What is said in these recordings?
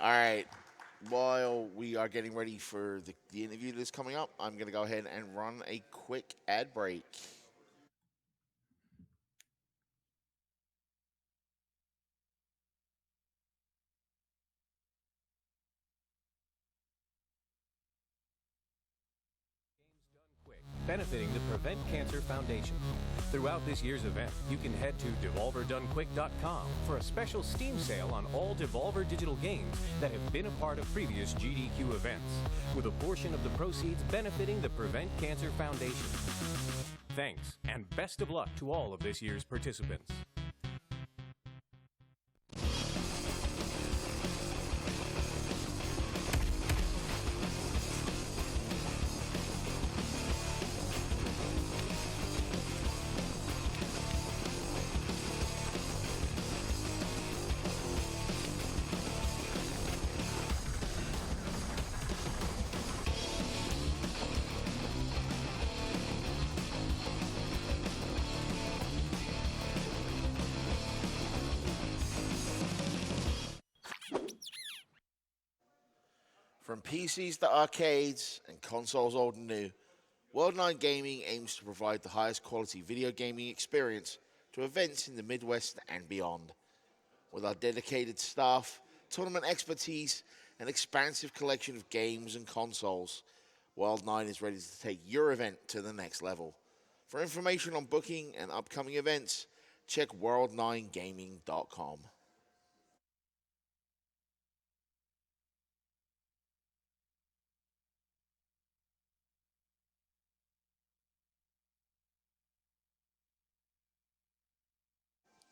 All right. While we are getting ready for the interview that's coming up, I'm going to go ahead and run a quick ad break. Benefiting the Prevent Cancer Foundation. Throughout this year's event, you can head to DevolverDoneQuick.com for a special Steam sale on all Devolver digital games that have been a part of previous GDQ events, with a portion of the proceeds benefiting the Prevent Cancer Foundation. Thanks, and best of luck to all of this year's participants. From PCs to arcades and consoles old and new, World 9 Gaming aims to provide the highest quality video gaming experience to events in the Midwest and beyond. With our dedicated staff, tournament expertise, and expansive collection of games and consoles, World 9 is ready to take your event to the next level. For information on booking and upcoming events, check world9gaming.com.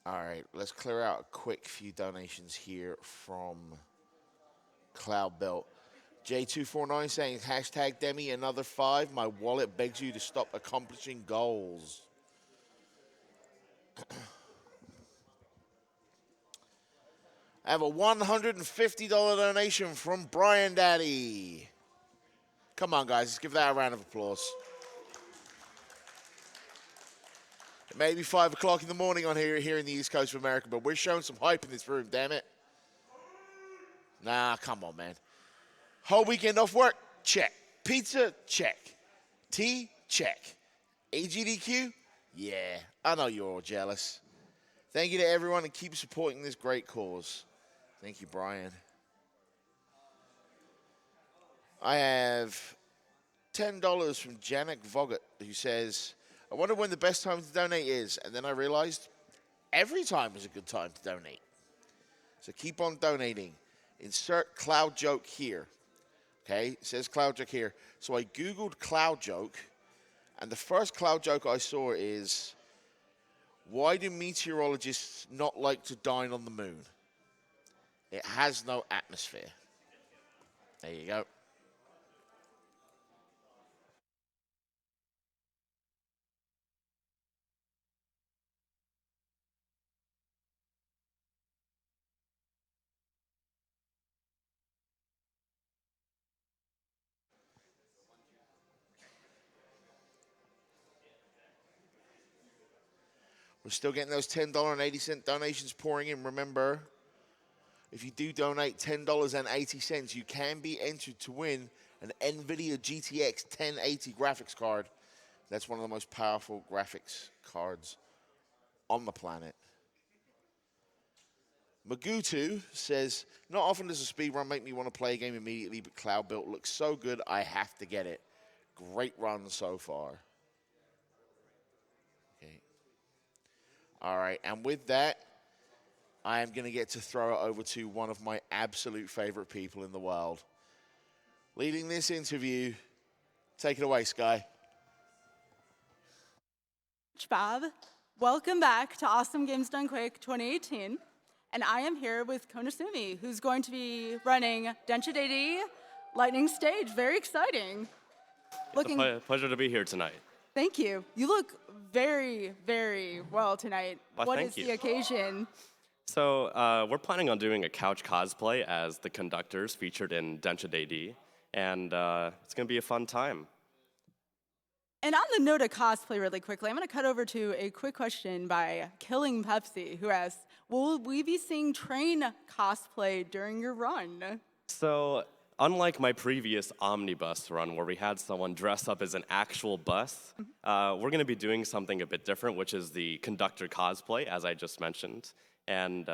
All right, let's clear out a quick few donations here from Cloud Belt. J249 saying, hashtag Demi, another 5. My wallet begs you to stop accomplishing goals. I have a $150 donation from Brian Daddy. Come on, guys, let's give that a round of applause. It may be 5 o'clock in the morning on here in the East Coast of America, but we're showing some hype in this room, damn it. Nah, come on, man. Whole weekend off work? Check. Pizza? Check. Tea? Check. AGDQ? Yeah, I know you're all jealous. Thank you to everyone and keep supporting this great cause. Thank you, Brian. I have $10 from Janek Vogt, who says, I wonder when the best time to donate is. And then I realized every time is a good time to donate. So keep on donating. Insert Cloud Joke here. Okay, it says Cloud Joke here. So I Googled Cloud Joke, and the first Cloud Joke I saw is, why do meteorologists not like to dine on the moon? It has no atmosphere. There you go. We're still getting those $10.80 donations pouring in. Remember, if you do donate $10.80, you can be entered to win an NVIDIA GTX 1080 graphics card. That's one of the most powerful graphics cards on the planet. Magutu says, not often does a speedrun make me want to play a game immediately, but Cloud Built looks so good, I have to get it. Great run so far. Okay. All right, and with that, I am going to get to throw it over to one of my absolute favorite people in the world. Leading this interview, take it away, Sky. Bob, welcome back to Awesome Games Done Quick 2018. And I am here with Komasumi, who's going to be running Densha DD Lightning Stage. Very exciting. It's a pleasure to be here tonight. Thank you. You look very, very well tonight. Well, what thank is you. the occasion? So we're planning on doing a couch cosplay as the conductors featured in Densha DD, and it's going to be a fun time. And on the note of cosplay really quickly, I'm going to cut over to a quick question by Killing Pepsi, who asks, Will we be seeing train cosplay during your run? So, unlike my previous omnibus run where we had someone dress up as an actual bus, we're going to be doing something a bit different, which is the conductor cosplay, as I just mentioned. And,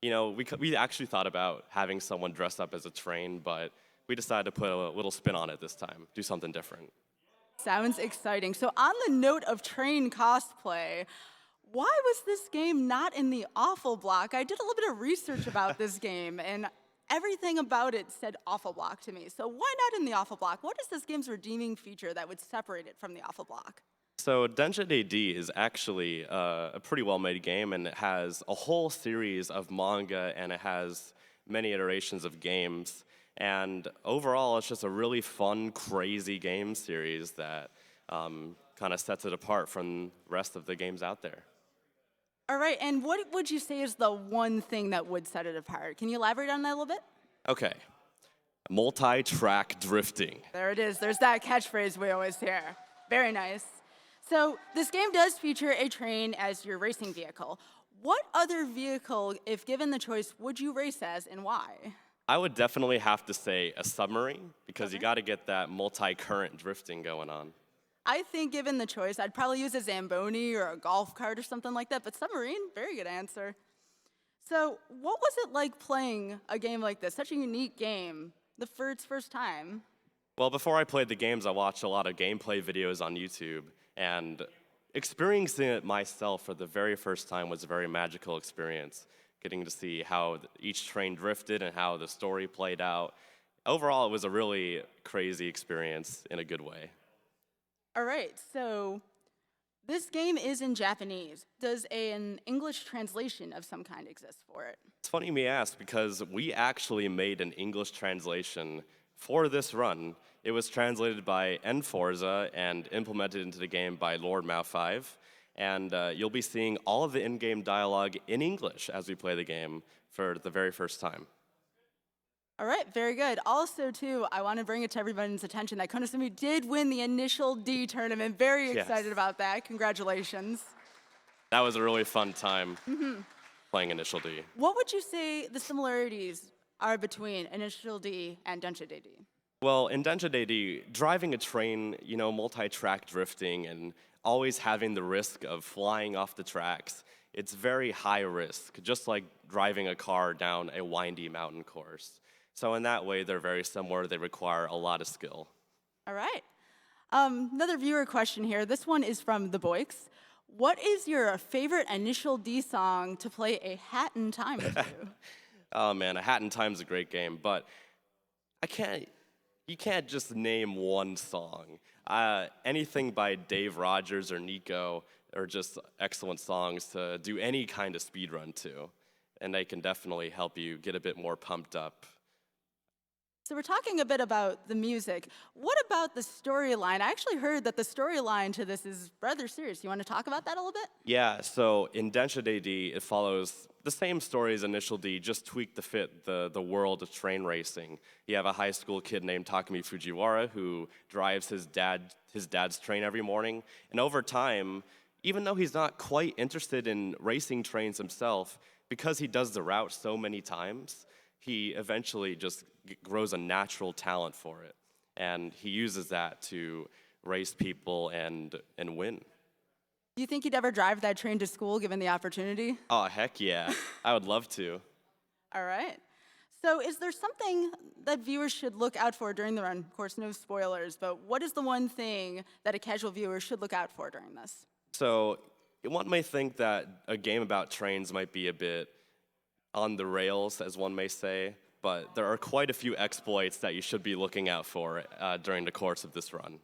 we actually thought about having someone dress up as a train, but we decided to put a little spin on it this time, do something different. Sounds exciting. So on the note of train cosplay, why was this game not in the awful block? I did a little bit of research about this game, and everything about it said awful block to me. So why not in the awful block? What is this game's redeeming feature that would separate it from the awful block? So Densha AD is actually a pretty well-made game, and it has a whole series of manga, and it has many iterations of games. And overall, it's just a really fun, crazy game series that kind of sets it apart from the rest of the games out there. All right, and what would you say is the one thing that would set it apart? Can you elaborate on that a little bit? Okay, multi-track drifting. There it is. There's that catchphrase we always hear. Very nice. So this game does feature a train as your racing vehicle. What other vehicle, if given the choice, would you race as and why? I would definitely have to say a submarine, because you got to get that multi-current drifting going on. I think given the choice, I'd probably use a Zamboni or a golf cart or something like that, but submarine, very good answer. So what was it like playing a game like this, such a unique game, for its first time? Well, before I played the games, I watched a lot of gameplay videos on YouTube, and experiencing it myself for the very first time was a very magical experience, getting to see how each train drifted and how the story played out. Overall, it was a really crazy experience in a good way. All right, so this game is in Japanese. Does an English translation of some kind exist for it? It's funny you may ask, because we actually made an English translation for this run. It was translated by N-Forza and implemented into the game by Lord Mao5. And you'll be seeing all of the in-game dialogue in English as we play the game for the very first time. All right, very good. Also, too, I want to bring it to everyone's attention that Komasumi did win the initial D tournament. Very excited about that. Congratulations. That was a really fun time playing Initial D. What would you say the similarities are between Initial D and Densha DD? Well, in Densha DD, driving a train, multi-track drifting and always having the risk of flying off the tracks, it's very high risk, just like driving a car down a windy mountain course. So in that way, they're very similar. They require a lot of skill. All right. Another viewer question here. This one is from the Boyks. What is your favorite Initial D song to play a Hat in Time to? Oh man, A Hat in Time's a great game, but you can't just name one song. Anything by Dave Rogers or Nico are just excellent songs to do any kind of speed run to, and they can definitely help you get a bit more pumped up. So we're talking a bit about the music. What about the storyline? I actually heard that the storyline to this is rather serious. You want to talk about that a little bit? Yeah, so in Densha DD, it follows the same story as Initial D, just tweaked to fit the world of train racing. You have a high school kid named Takumi Fujiwara who drives his dad's train every morning. And over time, even though he's not quite interested in racing trains himself, because he does the route so many times, he eventually just grows a natural talent for it. And he uses that to race people and win. Do you think you'd ever drive that train to school given the opportunity? Oh, heck yeah. I would love to. All right. So is there something that viewers should look out for during the run? Of course, no spoilers, but what is the one thing that a casual viewer should look out for during this? So one may think that a game about trains might be a bit on the rails, as one may say, but there are quite a few exploits that you should be looking out for during the course of this run.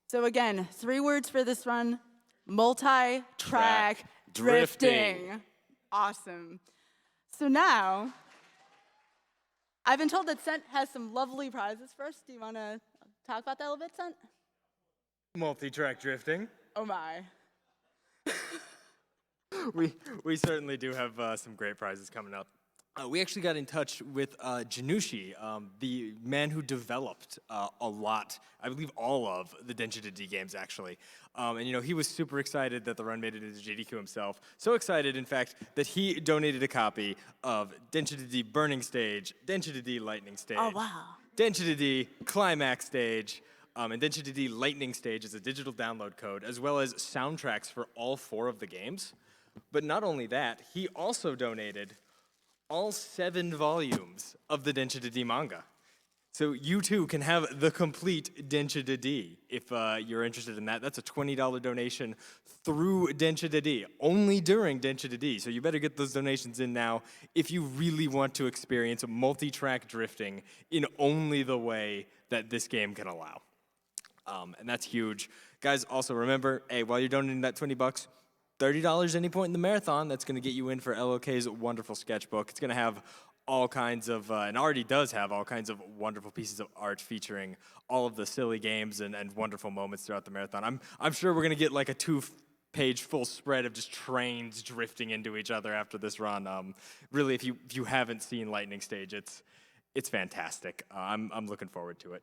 So again, 3 words for this run: multi-track drifting. Awesome. So now, I've been told that Sent has some lovely prizes for us. Do you want to talk about that a little bit, Sent? Multi-track drifting. Oh my. We certainly do have some great prizes coming up. We actually got in touch with Janushi, the man who developed a lot, I believe all of the Densha D games actually. And he was super excited that the run made it into GDQ himself. So excited, in fact, that he donated a copy of Densha D Burning Stage, Densha D Lightning Stage, Oh, wow. Densha D Climax Stage, and Densha D Lightning Stage is a digital download code, as well as soundtracks for all 4 of the games. But not only that, he also donated all 7 volumes of the Densha D manga. So you too can have the complete Densha D if you're interested in that. That's a $20 donation through Densha D, only during Densha D. So you better get those donations in now if you really want to experience multi-track drifting in only the way that this game can allow. And that's huge. Guys, also remember, hey, while you're donating that $20, $30 any point in the marathon, that's going to get you in for LOK's wonderful sketchbook. It's going to have all kinds of, and already does have all kinds of wonderful pieces of art featuring all of the silly games and wonderful moments throughout the marathon. I'm sure we're going to get like a 2-page full spread of just trains drifting into each other after this run. Really, if you haven't seen Lightning Stage, it's fantastic. I'm looking forward to it.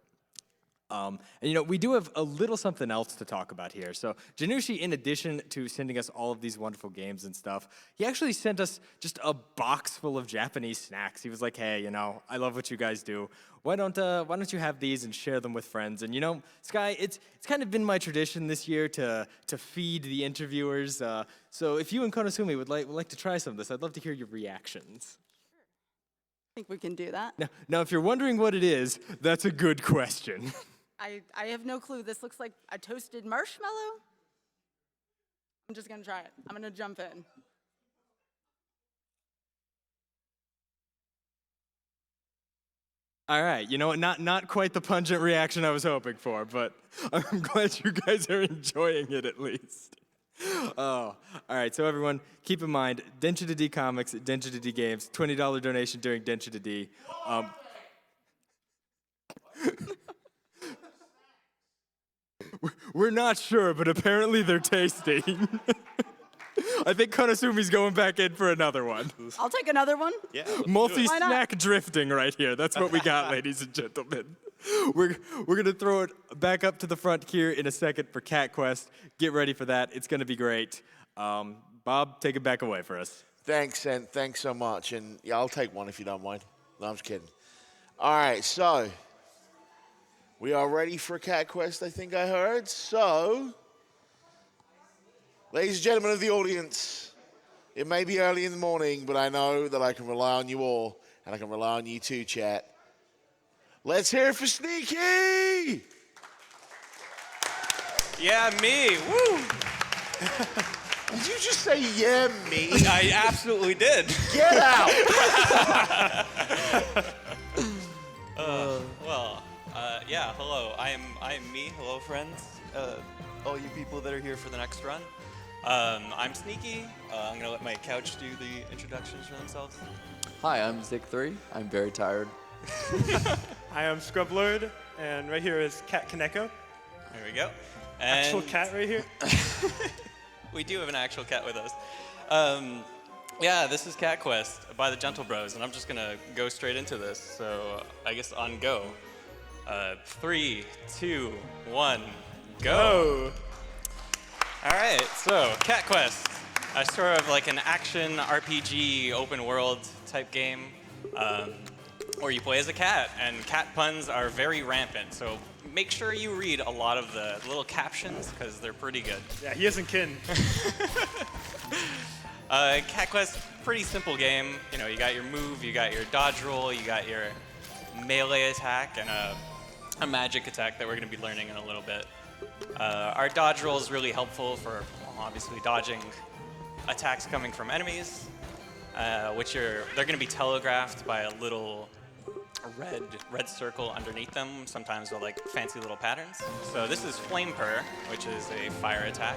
And we do have a little something else to talk about here. So Janushi, in addition to sending us all of these wonderful games and stuff, he actually sent us just a box full of Japanese snacks. He was like, hey, I love what you guys do. Why don't you have these and share them with friends? And Sky, it's kind of been my tradition this year to feed the interviewers. So if you and Komasumi would like to try some of this, I'd love to hear your reactions. I think we can do that. Now, if you're wondering what it is, that's a good question. I have no clue. This looks like a toasted marshmallow. I'm just going to try it. I'm going to jump in. All right, you know what? Not quite the pungent reaction I was hoping for, but I'm glad you guys are enjoying it at least. Oh, all right. So everyone, keep in mind, Densha D Comics, Densha D Games, $20 donation during Densha D. We're not sure, but apparently they're tasty. I think Konasumi's going back in for another one. I'll take another one. Yeah. Multi-snack drifting right here. That's what we got, ladies and gentlemen. We're gonna throw it back up to the front here in a second for Cat Quest. Get ready for that. It's gonna be great. Bob, take it back away for us. Thanks, and thanks so much. And yeah, I'll take one if you don't mind. No, I'm just kidding. All right, so we are ready for Cat Quest, I think I heard. So, ladies and gentlemen of the audience, it may be early in the morning, but I know that I can rely on you all, and I can rely on you too, chat. Let's hear it for Sneaky! Yeah, me. Woo! Did you just say, yeah, me? I absolutely did. Get out! Yeah, hello. I am me. Hello, friends. All you people that are here for the next run. I'm Sneaky. I'm going to let my couch do the introductions for themselves. Hi, I'm Zik3. I'm very tired. Hi, I'm Scrublord, and right here is Cat Kaneko. There we go. And Actual cat right here. we do have an actual cat with us. Yeah, this is Cat Quest by the Gentle Bros, and I'm just going to go straight into this. So I guess on go. 3, 2, 1, go. All right, so Cat Quest, sort of like an action RPG open world type game where you play as a cat, and cat puns are very rampant. So make sure you read a lot of the little captions because they're pretty good. Yeah, he isn't kidding. Cat Quest, pretty simple game. You got your move, you got your dodge roll, you got your melee attack, and a magic attack that we're going to be learning in a little bit. Our dodge roll is really helpful for obviously dodging attacks coming from enemies, they're going to be telegraphed by a little red circle underneath them, sometimes with like fancy little patterns. So this is Flame Purr, which is a fire attack.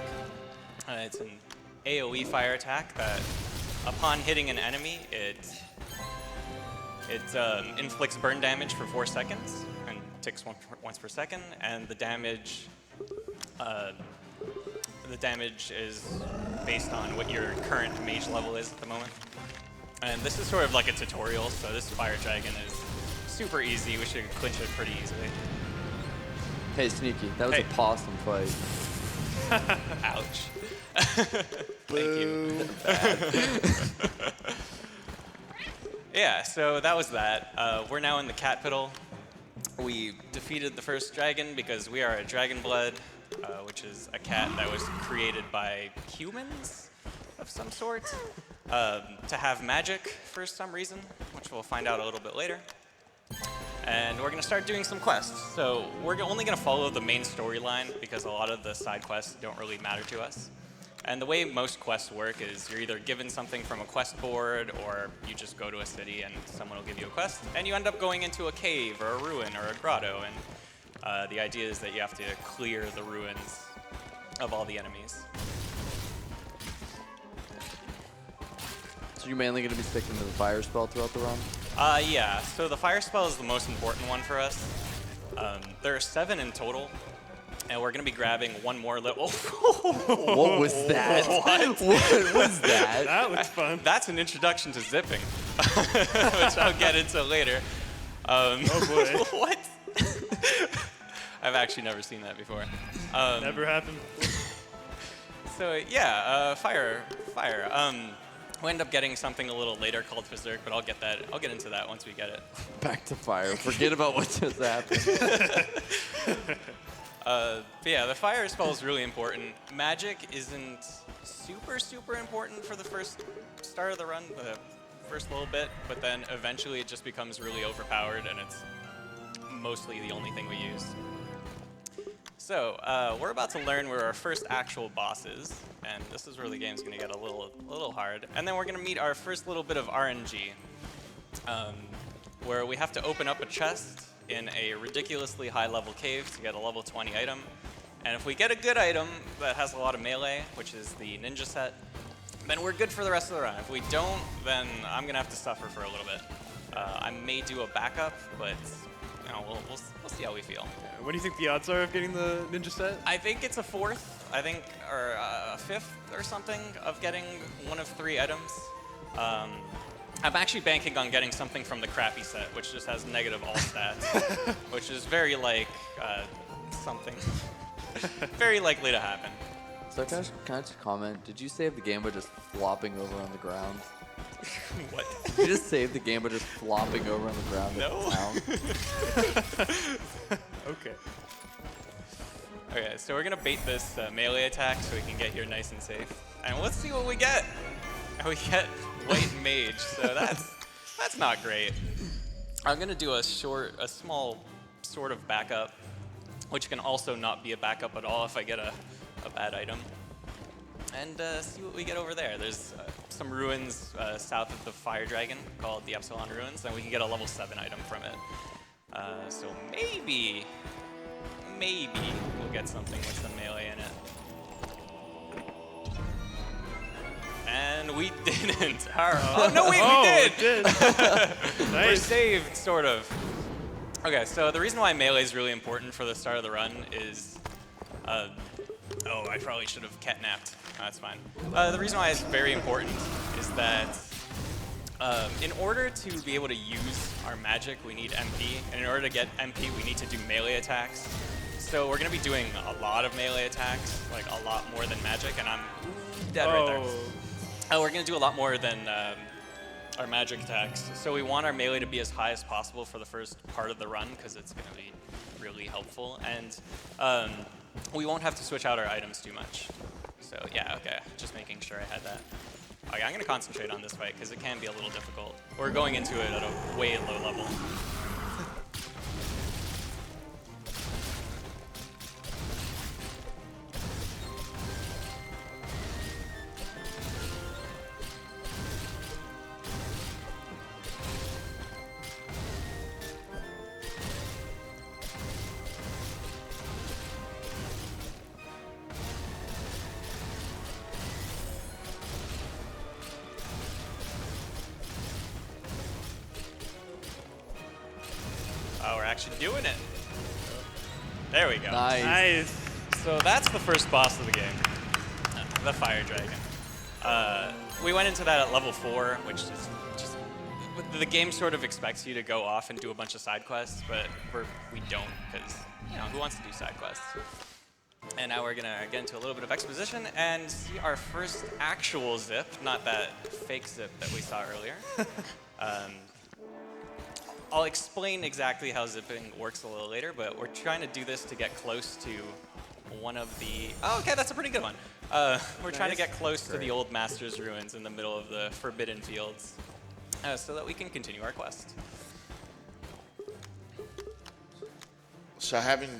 It's an AoE fire attack that upon hitting an enemy, it inflicts burn damage for 4 seconds and ticks once per second, and the damage is based on what your current mage level is at the moment. And this is sort of like a tutorial, so this fire dragon is super easy. We should clinch it pretty easily. Hey, Sneaky, that was Hey. a possum fight. Ouch. Thank you. Yeah, so that was that. We're now in the cat piddle. We defeated the first dragon because we are a dragon blood, which is a cat that was created by humans of some sort to have magic for some reason, which we'll find out a little bit later. And we're gonna start doing some quests. So we're only gonna follow the main storyline because a lot of the side quests don't really matter to us. And the way most quests work is you're either given something from a quest board or you just go to a city and someone will give you a quest and you end up going into a cave or a ruin or a grotto, and the idea is that you have to clear the ruins of all the enemies. So you're mainly going to be sticking to the fire spell throughout the run? Yeah, so the fire spell is the most important one for us. There are 7 in total, and we're going to be grabbing one more level. What was that? What? What was that? That looks fun. That's an introduction to zipping, which I'll get into later. Oh boy. What? I've actually never seen that before. Never happened. So yeah, fire. We end up getting something a little later called Berserk, but I'll get into that once we get it. Back to fire. Forget about what just happened. But yeah, the fire spell is really important. Magic isn't super important for the first start of the run, the first little bit, but then eventually it just becomes really overpowered and it's mostly the only thing we use. So we're about to learn where our first actual boss is, and this is where the game's gonna get a little hard. And then we're gonna meet our first little bit of RNG, where we have to open up a chest in a ridiculously high level cave to get a level 20 item. And if we get a good item that has a lot of melee, which is the ninja set, then we're good for the rest of the run. If we don't, then I'm gonna have to suffer for a little bit. I may do a backup, but you know, we'll see how we feel. What do you think the odds are of getting the ninja set? I think it's a 4th, or a 5th or something of getting one of 3 items. I'm actually banking on getting something from the crappy set, which just has negative all stats, which is very like something very likely to happen. So can I just comment? Did you save the game by just flopping over on the ground? What? Did you just save the game by just flopping over on the ground? No. At the town? Okay. Okay, so we're gonna bait this melee attack so we can get here nice and safe, and let's see what we get. We get white mage, so that's not great. I'm gonna do a small sort of backup, which can also not be a backup at all if I get a bad item. And see what we get over there. There's some ruins south of the fire dragon called the Epsilon Ruins, and we can get a level 7 item from it. So maybe we'll get something with some melee in it. And we didn't. Oh no, wait, we did! We're Nice. saved, sort of. Okay, so the reason why melee is really important for the start of the run is, oh, I probably should have catnapped. No, that's fine. The reason why it's very important is that in order to be able to use our magic, we need MP, and in order to get MP, we need to do melee attacks. So we're gonna be doing a lot of melee attacks, like a lot more than magic, and I'm dead right there. We're gonna do a lot more than our magic attacks. So we want our melee to be as high as possible for the first part of the run, because it's gonna be really helpful. And we won't have to switch out our items too much. So yeah, okay, just making sure I had that. Okay, I'm gonna concentrate on this fight, because it can be a little difficult. We're going into it at a way low level. Oh, we're actually doing it. There we go. Nice. Nice. So that's the first boss of the game, the fire dragon. We went into that at level 4, which is the game sort of expects you to go off and do a bunch of side quests, but we don't, because, who wants to do side quests? And now we're gonna get into a little bit of exposition and see our first actual zip, not that fake zip that we saw earlier. I'll explain exactly how zipping works a little later, but we're trying to do this to get close to one of the... Oh, okay, that's a pretty good one. We're trying to get close to the old Master's Ruins in the middle of the Forbidden Fields so that we can continue our quest. So having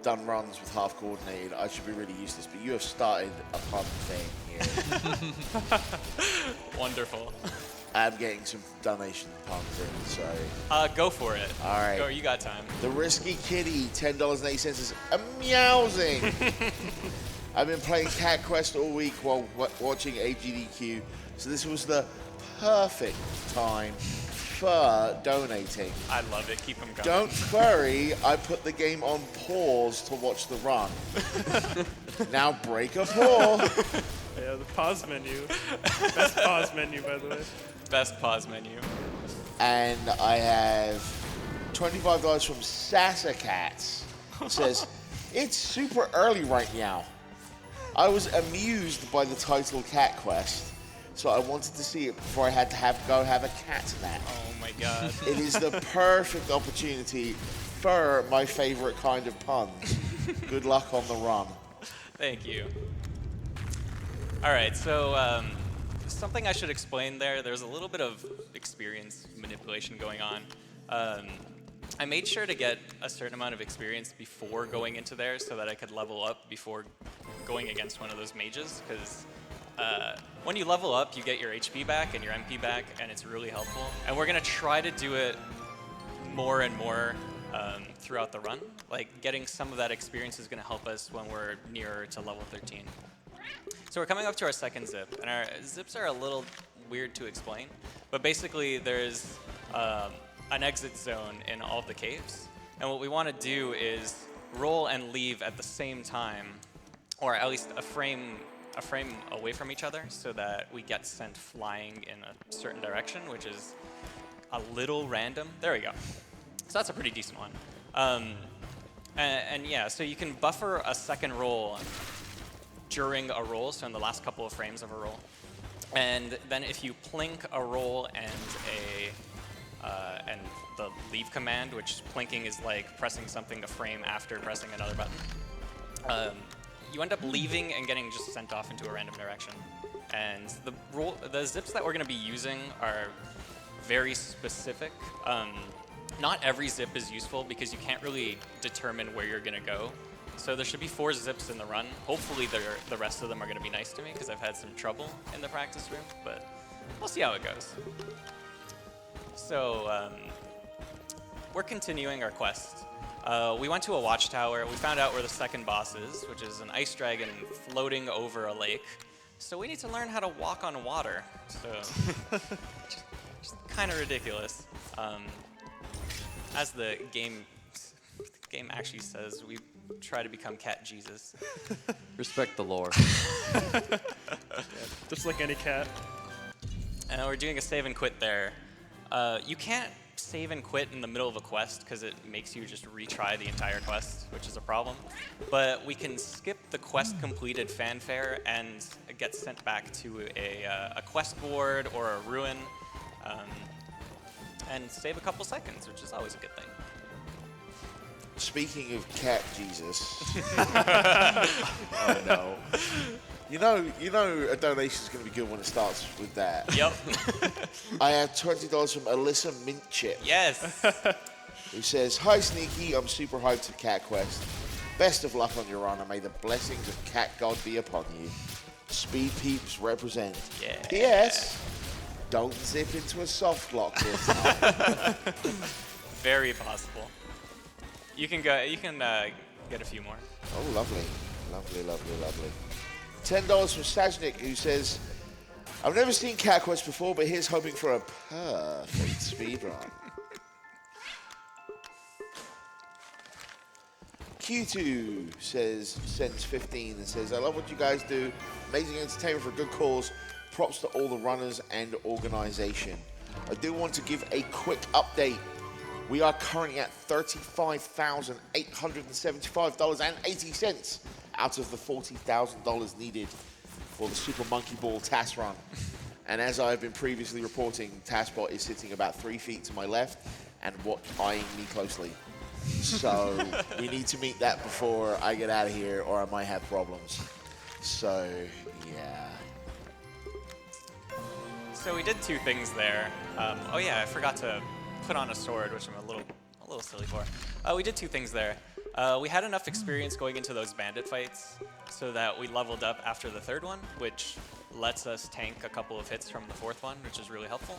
done runs with half coordinated, I should be really used to this, but you have started a pun thing here. Wonderful. I'm getting some donation puns in, so... Go for it. All right. Go, you got time. The Risky Kitty, $10.80 is meowsing. I've been playing Cat Quest all week while watching AGDQ, so this was the perfect time for donating. I love it. Keep them going. Don't worry, I put the game on pause to watch the run. Now break a paw. Yeah, the pause menu. Best pause menu, by the way. Best pause menu. And I have $25 from Sassacats. It says, it's super early right now. I was amused by the title Cat Quest, so I wanted to see it before I had to go have a cat nap. Oh my god. It is the perfect opportunity for my favorite kind of puns. Good luck on the run. Thank you. All right, so something I should explain there. There's a little bit of experience manipulation going on. I made sure to get a certain amount of experience before going into there so that I could level up before going against one of those mages, because when you level up, you get your HP back and your MP back, and it's really helpful. And we're going to try to do it more and more throughout the run. Like, getting some of that experience is going to help us when we're nearer to level 13. So we're coming up to our second zip, and our zips are a little weird to explain, but basically there's an exit zone in all of the caves, and what we want to do is roll and leave at the same time, or at least a frame away from each other, so that we get sent flying in a certain direction, which is a little random. There we go. So that's a pretty decent one. And yeah, so you can buffer a second roll during a roll, so in the last couple of frames of a roll. And then if you plink a roll and the leave command, which plinking is like pressing something a frame after pressing another button, you end up leaving and getting just sent off into a random direction. And the zips that we're going to be using are very specific. Not every zip is useful because you can't really determine where you're going to go. So there should be 4 zips in the run. Hopefully the rest of them are going to be nice to me, because I've had some trouble in the practice room, but we'll see how it goes. So we're continuing our quest. We went to a watchtower. We found out where the second boss is, which is an ice dragon floating over a lake. So we need to learn how to walk on water. So just kind of ridiculous. As the game actually says, we try to become Cat Jesus. Respect the lore. Just like any cat. And we're doing a save and quit there. You can't save and quit in the middle of a quest because it makes you just retry the entire quest, which is a problem. But we can skip the quest completed fanfare and get sent back to a quest board or a ruin, and save a couple seconds, which is always a good thing. Speaking of Cat Jesus. Oh no. You know a donation's going to be good when it starts with that. Yep. I have $20 from Alyssa Mintchip, Yes. who says, "Hi Sneaky, I'm super hyped for Cat Quest. Best of luck on your run, and may the blessings of Cat God be upon you. Speed Peeps represent. Yeah. P.S. Don't zip into a soft lock this time." Very possible. You can go. You can get a few more. Oh, lovely. Lovely, lovely, lovely. $10 from Sajnik, who says, "I've never seen Cat Quest before, but here's hoping for a perfect speedrun." Q2 sends 15 and says, "I love what you guys do. Amazing entertainment for a good cause. Props to all the runners and organization. I do want to give a quick update. We are currently at $35,875.80 out of the $40,000 needed for the Super Monkey Ball task run. And as I've been previously reporting, Taskbot is sitting about 3 feet to my left and eyeing me closely. So we need to meet that before I get out of here, or I might have problems. So, yeah. So we did 2 things there. Oh yeah, I forgot to put on a sword, which I'm a little silly for. We did 2 things there. We had enough experience going into those bandit fights so that we leveled up after the 3rd one, which lets us tank a couple of hits from the 4th one, which is really helpful.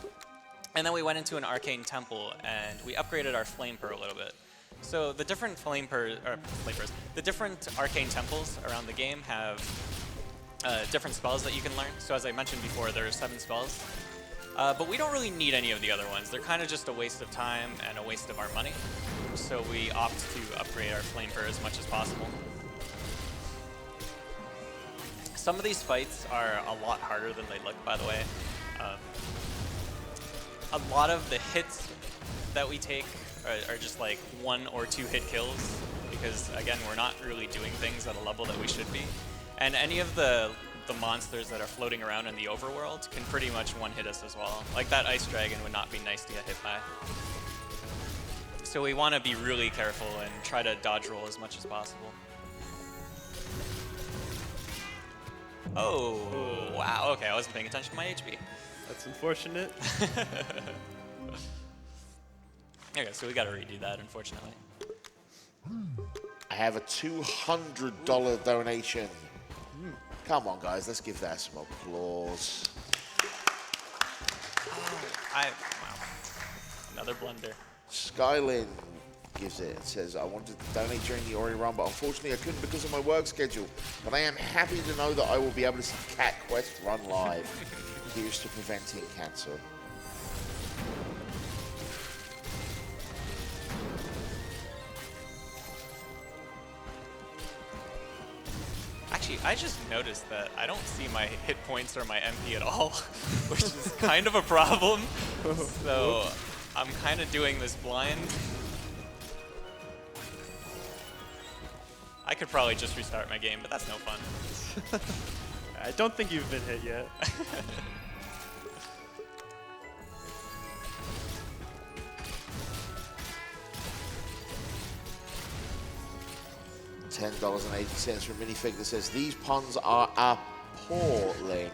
And then we went into an arcane temple and we upgraded our flame per a little bit. So the different the different arcane temples around the game have different spells that you can learn. So as I mentioned before, there are 7 spells. But we don't really need any of the other ones. They're kind of just a waste of time and a waste of our money. So we opt to upgrade our flame per as much as possible. Some of these fights are a lot harder than they look, by the way. A lot of the hits that we take are just like 1 or 2 hit kills because, again, we're not really doing things at a level that we should be. And any of the monsters that are floating around in the overworld can pretty much one-hit us as well. Like that ice dragon would not be nice to get hit by. So we want to be really careful and try to dodge roll as much as possible. Oh, wow, okay, I wasn't paying attention to my HP. That's unfortunate. Okay, so we gotta redo that, unfortunately. I have a $200 donation. Come on, guys, let's give that some applause. Wow, another blunder. Skylin gives it. It says, I wanted to donate during the Ori run, but unfortunately I couldn't because of my work schedule. But I am happy to know that I will be able to see Cat Quest run live. Here's to preventing cancer. Actually, I just noticed that I don't see my hit points or my MP at all, which is kind of a problem. So I'm kind of doing this blind. I could probably just restart my game, but that's no fun. I don't think you've been hit yet. $10.80 for a minifig that says, these puns are appalling.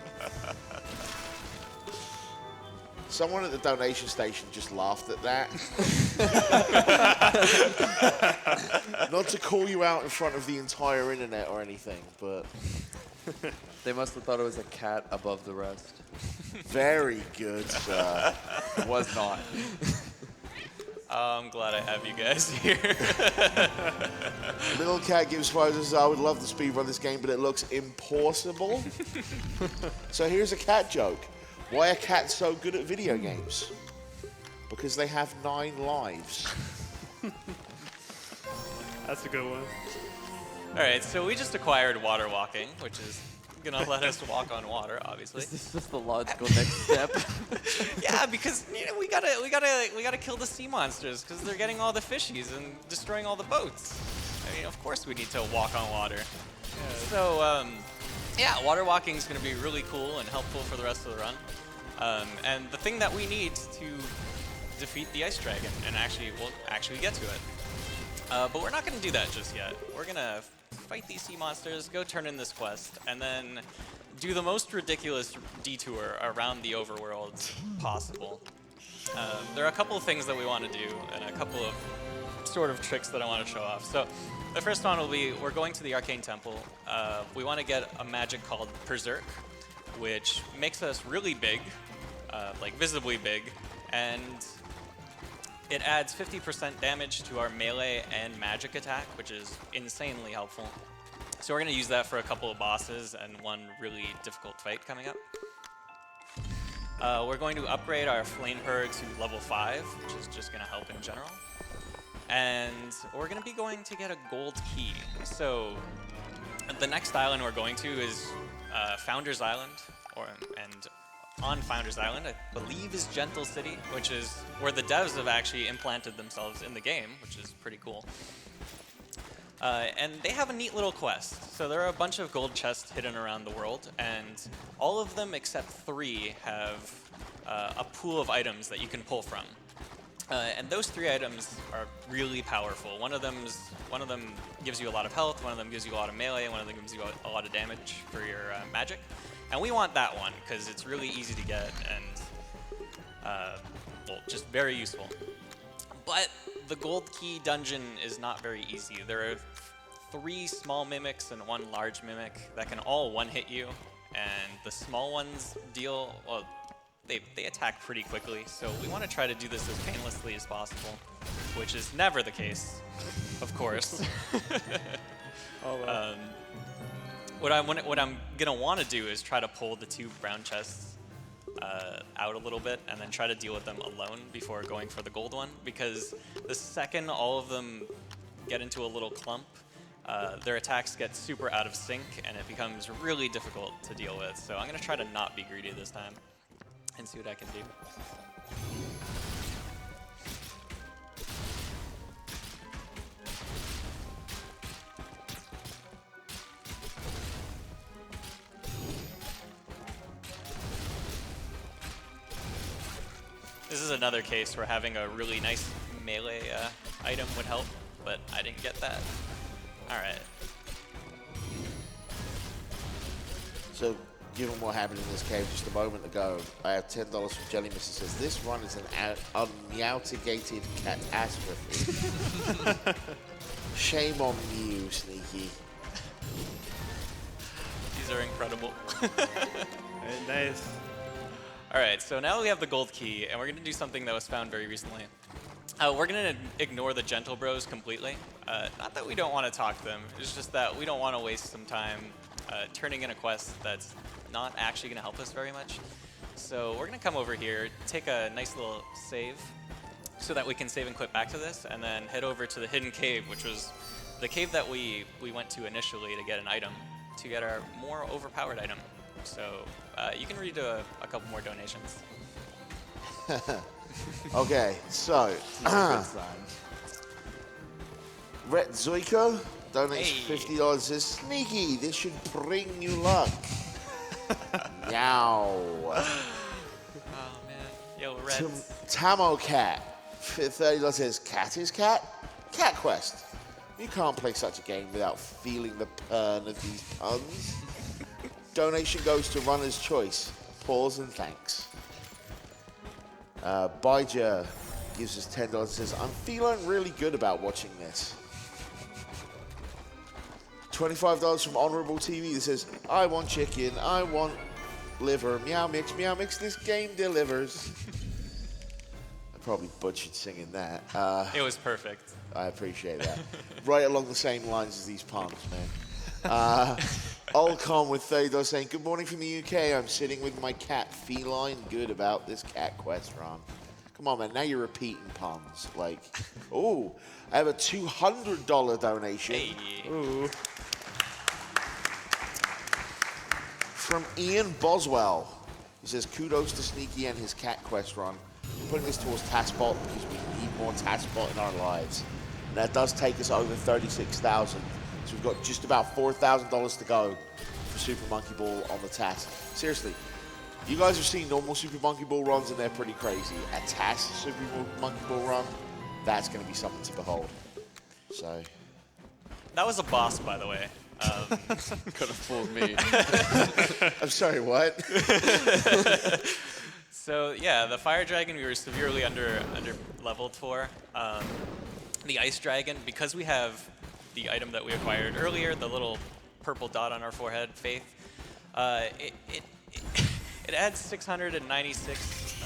Someone at the donation station just laughed at that. Not to call you out in front of the entire internet or anything, but... They must have thought it was a cat above the rest. Very good, sir. It was not. I'm glad I have you guys here. Little Cat gives photos. I would love to speedrun this game, but it looks impossible. So here's a cat joke. Why are cats so good at video games? Because they have 9 lives. That's a good one. All right, so we just acquired water walking, which is gonna let us walk on water, obviously. Is this just the logical next step? Yeah, because we gotta kill the sea monsters because they're getting all the fishies and destroying all the boats. I mean, of course we need to walk on water. Yeah. So yeah, water walking is gonna be really cool and helpful for the rest of the run. And the thing that we need to defeat the ice dragon, and we'll actually get to it. But we're not gonna do that just yet. We're gonna fight these sea monsters, go turn in this quest, and then do the most ridiculous detour around the overworld possible. There are a couple of things that we want to do, and a couple of sort of tricks that I want to show off. So the first one will be, we're going to the Arcane Temple. We want to get a magic called Berserk, which makes us really big, like visibly big, and it adds 50% damage to our melee and magic attack, which is insanely helpful. So we're going to use that for a couple of bosses and one really difficult fight coming up. We're going to upgrade our flame per to level 5, which is just going to help in general. And we're going to be going to get a gold key. So the next island we're going to is Founder's Island, and on Founders Island, I believe is Gentle City, which is where the devs have actually implanted themselves in the game, which is pretty cool. And they have a neat little quest. So there are a bunch of gold chests hidden around the world, and all of them except 3 have a pool of items that you can pull from. And those 3 items are really powerful. One of them gives you a lot of health, one of them gives you a lot of melee, and one of them gives you a lot of damage for your magic. And we want that one, because it's really easy to get and, well, just very useful. But the gold key dungeon is not very easy. There are 3 small mimics and 1 large mimic that can all one-hit you, and the small ones deal, well, they attack pretty quickly, so we want to try to do this as painlessly as possible, which is never the case, of course. Oh, well. What I'm gonna want to do is try to pull the 2 brown chests out a little bit and then try to deal with them alone before going for the gold one, because the second all of them get into a little clump, their attacks get super out of sync and it becomes really difficult to deal with. So I'm gonna try to not be greedy this time and see what I can do. This is another case where having a really nice melee item would help, but I didn't get that. All right. So, given what happened in this cave just a moment ago, I have $10 from Jelly Miss. It says, this run is an unmeowtigated catastrophe. Shame on you, Sneaky. These are incredible. Very nice. All right, so now we have the gold key, and we're going to do something that was found very recently. We're going to ignore the Gentle Bros completely. Not that we don't want to talk to them, it's just that we don't want to waste some time turning in a quest that's not actually going to help us very much. So we're going to come over here, take a nice little save, so that we can save and quit back to this, and then head over to the hidden cave, which was the cave that we went to initially to get an item, to get our more overpowered item. So you can read a couple more donations. Okay, so Rhett Zoiko donates Hey. $50. Says, Sneaky, this should bring you luck. Meow. Oh man, yo, Red. Tamo Cat, $30 says, cat is cat? Cat Quest. You can't play such a game without feeling the purn of these puns. Donation goes to Runner's Choice. Pause and thanks. Bijah gives us $10 and says, I'm feeling really good about watching this. $25 from Honorable TV that says, I want chicken, I want liver, meow mix, this game delivers. I probably butchered singing that. It was perfect. I appreciate that. Right along the same lines as these puns, man. Olcom with $30 saying, good morning from the UK. I'm sitting with my cat, feline good about this cat quest run. Come on, man. Now you're repeating puns. Like, oh, I have a $200 donation. Hey. Ooh. From Ian Boswell. He says, kudos to Sneaky and his cat quest run. Putting this towards Taskbot because we need more Taskbot in our lives. And that does take us over 36,000. So we've got just about $4,000 to go for Super Monkey Ball on the task. Seriously, you guys have seen normal Super Monkey Ball runs and they're pretty crazy. A task Super Monkey Ball run, that's going to be something to behold. So. That was a boss, by the way. Could have fooled me. I'm sorry, what? So yeah, the fire dragon we were severely under leveled for. The ice dragon, because we have the item that we acquired earlier, the little purple dot on our forehead, Faith, it adds 696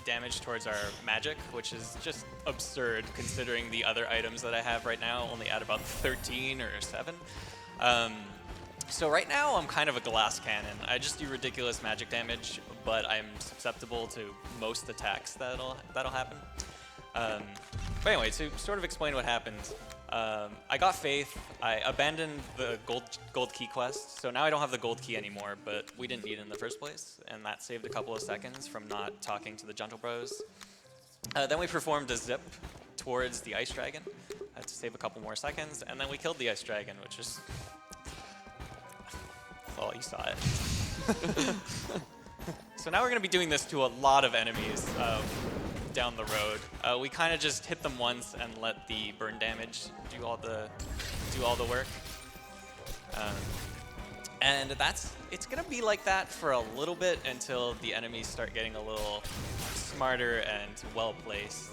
damage towards our magic, which is just absurd considering the other items that I have right now only add about 13 or 7. So right now I'm kind of a glass cannon. I just do ridiculous magic damage, but I'm susceptible to most attacks that'll happen. But anyway, to sort of explain what happened, I got Faith. I abandoned the gold key quest, so now I don't have the gold key anymore, but we didn't need it in the first place, and that saved a couple of seconds from not talking to the Gentle Bros. Then we performed a zip towards the Ice Dragon to save a couple more seconds, and then we killed the Ice Dragon, which is... Well, you saw it. So now we're going to be doing this to a lot of enemies down the road. We kind of just hit them once and let the burn damage do all the work. And it's going to be like that for a little bit until the enemies start getting a little smarter and well-placed.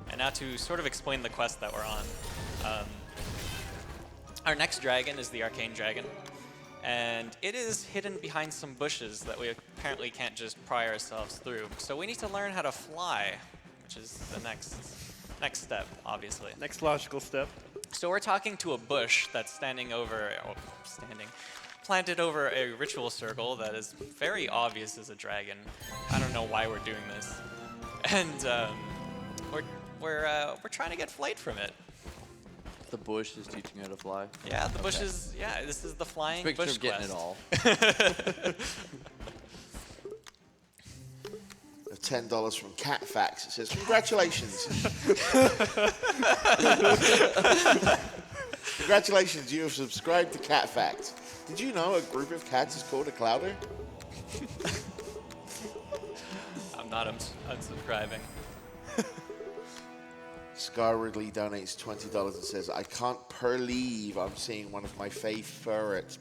And now to sort of explain the quest that we're on. Our next dragon is the Arcane Dragon, and it is hidden behind some bushes that we apparently can't just pry ourselves through. So we need to learn how to fly, which is the next step, obviously. Next logical step. So we're talking to a bush that's planted over a ritual circle that is very obvious as a dragon. I don't know why we're doing this. And we're trying to get flight from it. The bush is teaching you how to fly. Yeah, the bush is, yeah, this is the flying Just make bush sure I'm getting quest. it all. $10 from Cat Facts. It says, congratulations. Congratulations, you have subscribed to Cat Facts. Did you know a group of cats is called a clouder? I'm not unsubscribing. Scar Ridley donates $20 and says, I can't believe I'm seeing one of my favorites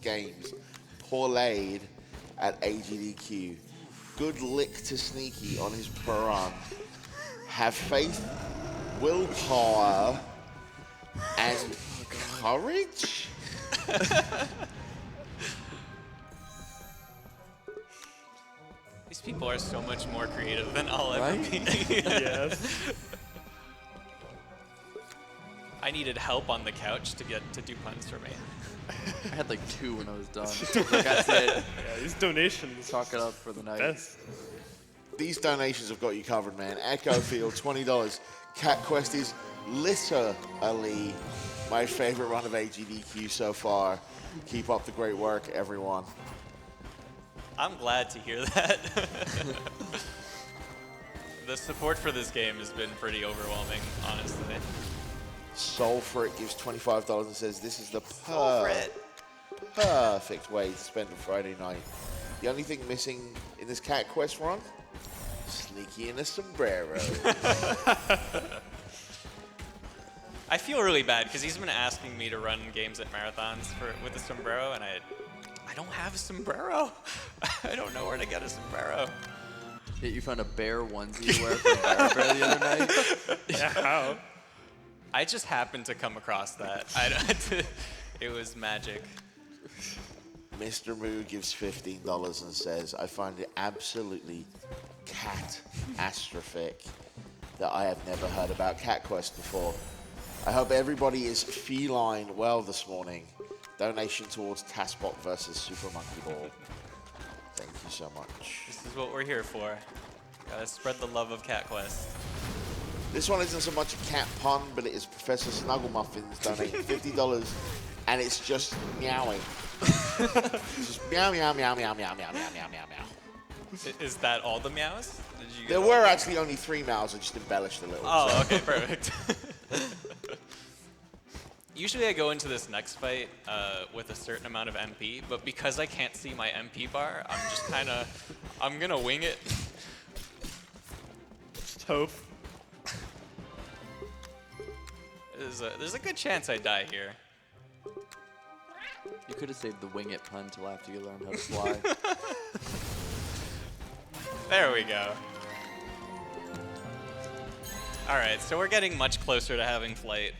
games played at AGDQ. Good lick to Sneaky on his Piran. Have faith, willpower, and courage? These people are so much more creative than I'll ever Right? be. Yes. I needed help on the couch to do puns for me. I had like 2 when I was done. Like I said, Yeah, these donations. chalk it up for the night. Best. These donations have got you covered, man. Echo Field, $20. Cat Quest is literally my favorite run of AGDQ so far. Keep up the great work, everyone. I'm glad to hear that. The support for this game has been pretty overwhelming, honestly. Soul for It gives $25 and says, this is the Soul for it. perfect way to spend a Friday night. The only thing missing in this Cat Quest run? Sneaky in a sombrero. I feel really bad because he's been asking me to run games at marathons with a sombrero, and I don't have a sombrero. I don't know where to get a sombrero. Yet you found a bear onesie to wear from Bear the other night. Yeah, how? I just happened to come across that. It was magic. Mr. Moo gives $15 and says, I find it absolutely catastrophic that I have never heard about Cat Quest before. I hope everybody is feline well this morning. Donation towards Taskbot versus Super Monkey Ball. Thank you so much. This is what we're here for. Gotta spread the love of Cat Quest. This one isn't so much a cat pun, but it is Professor Snugglemuffins donating $50, and it's just meowing. It's just meow, meow, meow, meow, meow, meow, meow, meow, meow, meow. Is that all the meows? Did you get There all were the- actually only 3 meows, I just embellished a little. Oh, so. okay, perfect. Usually I go into this next fight with a certain amount of MP, but because I can't see my MP bar, I'm just I'm gonna wing it. Just hope. There's a good chance I die here. You could have saved the wing it pun till after you learned how to fly. There we go. All right, so we're getting much closer to having flight.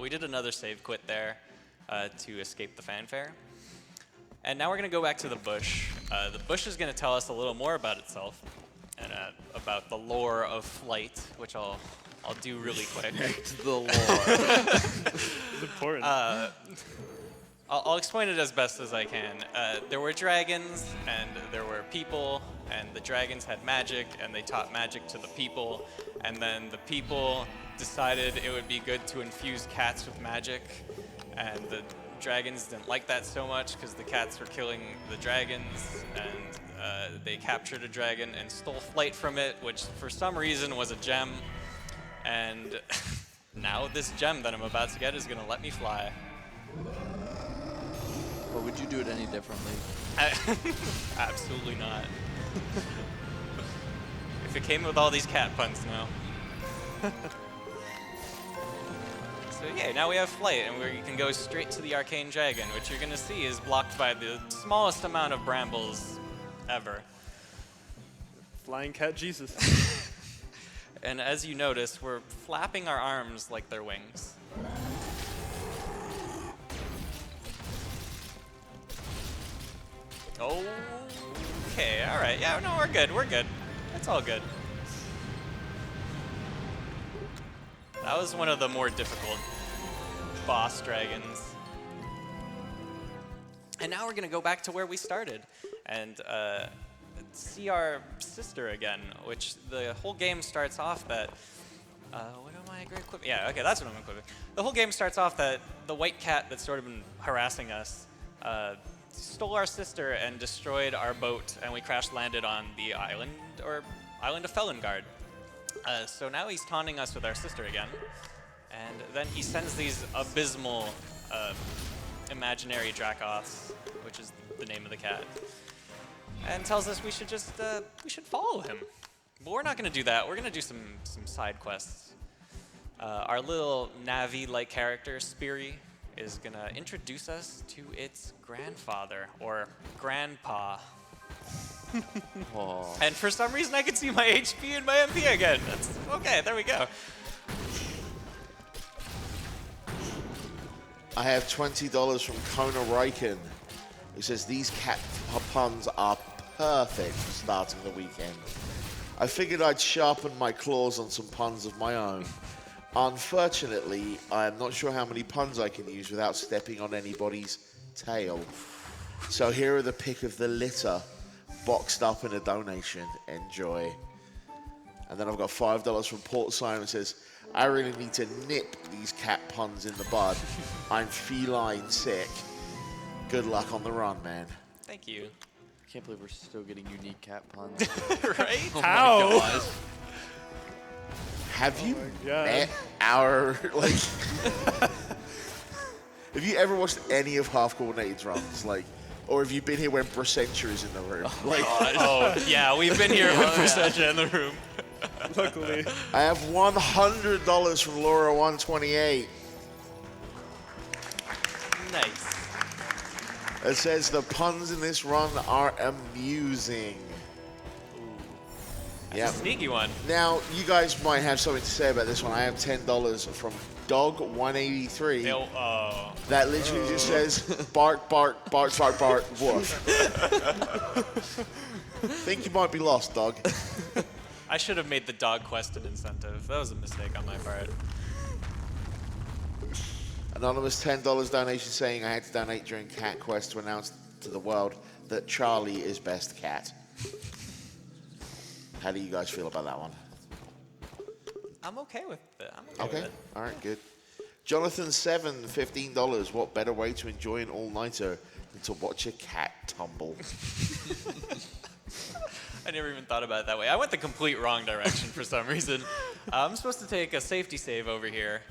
We did another save quit there to escape the fanfare. And now we're gonna go back to the bush. The bush is gonna tell us a little more about itself and about the lore of flight, which I'll do really quick. The lore. It's important. I'll explain it as best as I can. There were dragons, and there were people, and the dragons had magic, and they taught magic to the people, and then the people decided it would be good to infuse cats with magic, and the dragons didn't like that so much because the cats were killing the dragons, and they captured a dragon and stole flight from it, which for some reason was a gem, and now this gem that I'm about to get is going to let me fly. But would you do it any differently? Absolutely not. If it came with all these cat puns, no. So yeah, now we have flight, and we can go straight to the arcane dragon, which you're gonna see is blocked by the smallest amount of brambles ever. Flying cat Jesus. And as you notice, we're flapping our arms like they're wings. Okay, all right. Yeah, no, we're good. We're good. It's all good. That was one of the more difficult boss dragons. And now we're going to go back to where we started and see our sister again, which the whole game starts off that... what am I equipping? Yeah, okay, that's what I'm equipping. The whole game starts off that the white cat that's sort of been harassing us stole our sister and destroyed our boat, and we crash landed on the island of Felongard. So now he's taunting us with our sister again, and then he sends these abysmal imaginary Dracoths, which is the name of the cat, and tells us we should just we should follow him. But we're not going to do that. We're going to do some side quests. Our little Navi-like character, Speary, is going to introduce us to its grandfather, or grandpa. Oh. And for some reason, I can see my HP and my MP again. That's okay, there we go. I have $20 from Kona Riken, who says these cat puns are perfect for starting the weekend. I figured I'd sharpen my claws on some puns of my own. Unfortunately, I am not sure how many puns I can use without stepping on anybody's tail. So here are the pick of the litter, boxed up in a donation. Enjoy. And then I've got $5 from Port Simon, who says, I really need to nip these cat puns in the bud. I'm feline sick. Good luck on the run, man. Thank you. I can't believe we're still getting unique cat puns. Right? Oh my How? gosh. Have you God. met our, like... Have you ever watched any of Half Coordinated's runs? Like, or have you been here when Braccenture is in the room? Like, Oh, yeah, we've been here with Percentia in the room. Luckily. I have $100 from Laura128. Nice. It says the puns in this run are amusing. Yeah. Sneaky one. Now, you guys might have something to say about this one. I have $10 from Dog183. Oh. That literally just says, bark, bark, bark, bark, bark, woof. Think you might be lost, dog. I should have made the dog quest an incentive. That was a mistake on my part. Anonymous $10 donation saying I had to donate during Cat Quest to announce to the world that Charlie is best cat. How do you guys feel about that one? I'm okay with it. Okay, all right, good. Jonathan7, $15. What better way to enjoy an all-nighter than to watch a cat tumble? I never even thought about it that way. I went the complete wrong direction for some reason. I'm supposed to take a safety save over here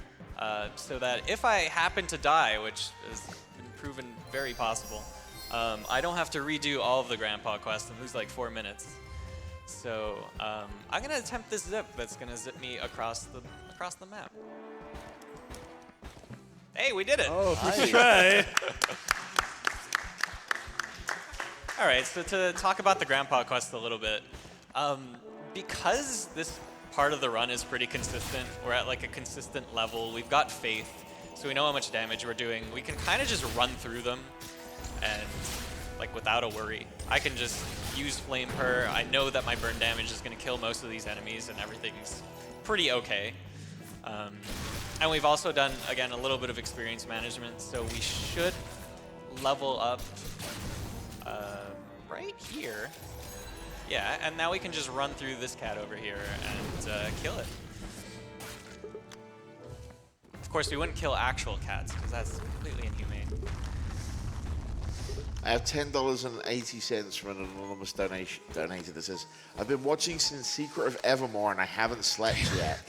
so that if I happen to die, which has been proven very possible, I don't have to redo all of the Grandpa quest and lose like 4 minutes. So I'm gonna attempt this zip that's gonna zip me across the map. Hey, we did it! Oh, first try. All right, so to talk about the Grandpa quest a little bit, because this part of the run is pretty consistent, we're at like a consistent level, we've got faith, so we know how much damage we're doing, we can kind of just run through them and like without a worry. I can just use Flame Purr, I know that my burn damage is gonna kill most of these enemies and everything's pretty okay. And we've also done, again, a little bit of experience management, so we should level up right here. Yeah, and now we can just run through this cat over here and kill it. Of course, we wouldn't kill actual cats because that's completely inhumane. I have $10.80 from an anonymous donator that says, I've been watching since Secret of Evermore and I haven't slept yet.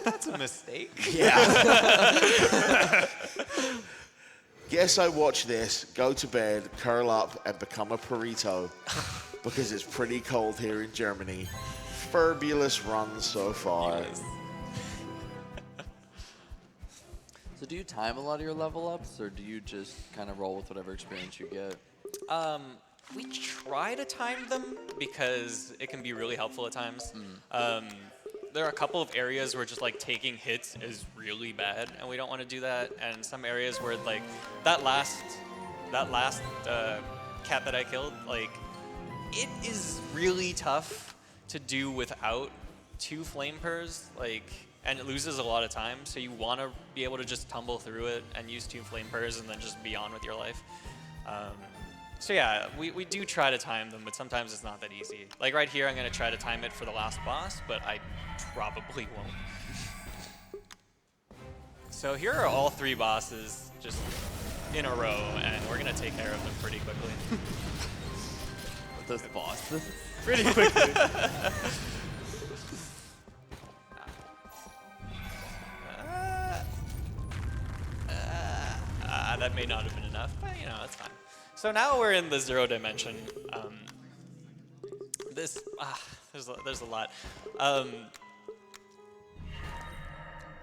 That's a mistake. Yeah. Guess I watch this, go to bed, curl up, and become a burrito because it's pretty cold here in Germany. Fabulous run so far. Yes. So do you time a lot of your level ups, or do you just kind of roll with whatever experience you get? We try to time them because it can be really helpful at times. There are a couple of areas where just like taking hits is really bad, and we don't want to do that. And some areas where like that last cat that I killed, like it is really tough to do without 2 flame purrs, like, and it loses a lot of time. So you want to be able to just tumble through it and use 2 flame purrs and then just be on with your life. So yeah, we do try to time them, but sometimes it's not that easy. Like right here, I'm going to try to time it for the last boss, but I probably won't. So here are all 3 bosses just in a row, and we're going to take care of them pretty quickly. Those bosses? Pretty quickly. That may not have been enough, but you know, that's fine. So now we're in the 0 dimension. There's a lot.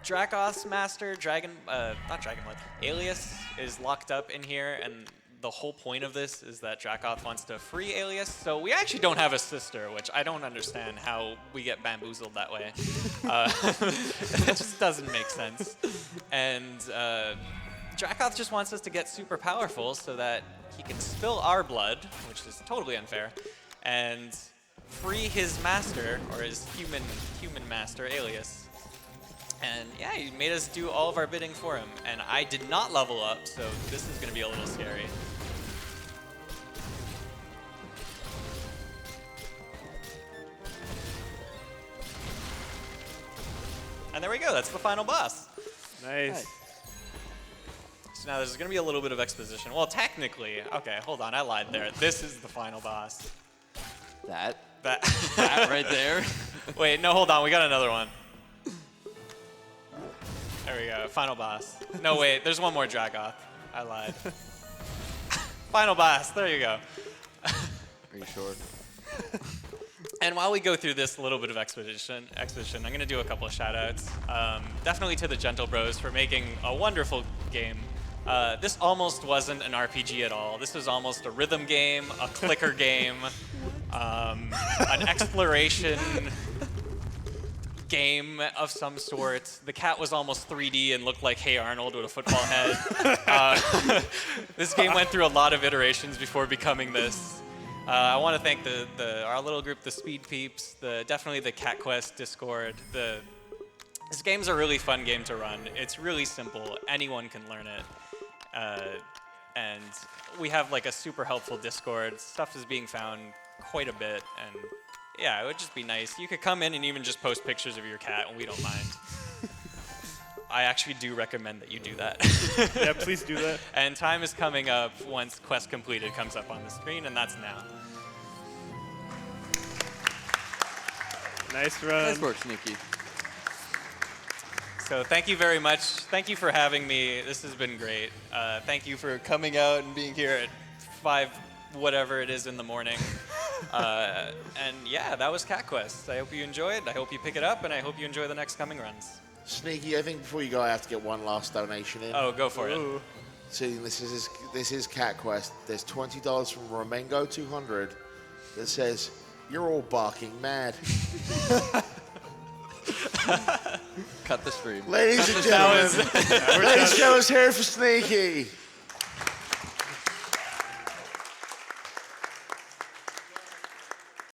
Dracoth's master, not Dragonblood, Alias is locked up in here, and the whole point of this is that Dracoth wants to free Alias. So we actually don't have a sister, which I don't understand how we get bamboozled that way. It just doesn't make sense. And Dracoth just wants us to get super powerful so that he can spill our blood, which is totally unfair, and free his master, or his human master, Alias. And yeah, he made us do all of our bidding for him. And I did not level up, so this is going to be a little scary. And there we go, that's the final boss. Nice. So now there's going to be a little bit of exposition. Well, technically, okay, hold on, I lied there. This is the final boss. That That right there? Wait, no, hold on, we got another one. There we go, final boss. No, wait, there's one more Dragoth. I lied. Final boss, there you go. Are you sure? And while we go through this little bit of exposition, I'm going to do a couple of shout-outs. Definitely to the Gentle Bros for making a wonderful game. This almost wasn't an RPG at all. This was almost a rhythm game, a clicker game, an exploration game of some sort. The cat was almost 3D and looked like Hey Arnold with a football head. This game went through a lot of iterations before becoming this. I want to thank our little group, the Speed Peeps, definitely the Cat Quest Discord. This game's a really fun game to run. It's really simple. Anyone can learn it. And we have like a super helpful Discord. Stuff is being found quite a bit, and yeah, it would just be nice. You could come in and even just post pictures of your cat, and we don't mind. I actually do recommend that you do that. Yeah, please do that. And time is coming up once Quest Completed comes up on the screen, and that's now. Nice run. Nice work, Sneaky. So thank you very much. Thank you for having me. This has been great. Thank you for coming out and being here at 5 whatever it is in the morning. And yeah, that was Cat Quest. I hope you enjoyed. I hope you pick it up, and I hope you enjoy the next coming runs. Sneaky, I think before you go, I have to get one last donation in. Oh, go for it. See, this is Cat Quest. There's $20 from Romengo 200 that says, "You're all barking mad." Cut the stream. Ladies and gentlemen, here for Sneaky.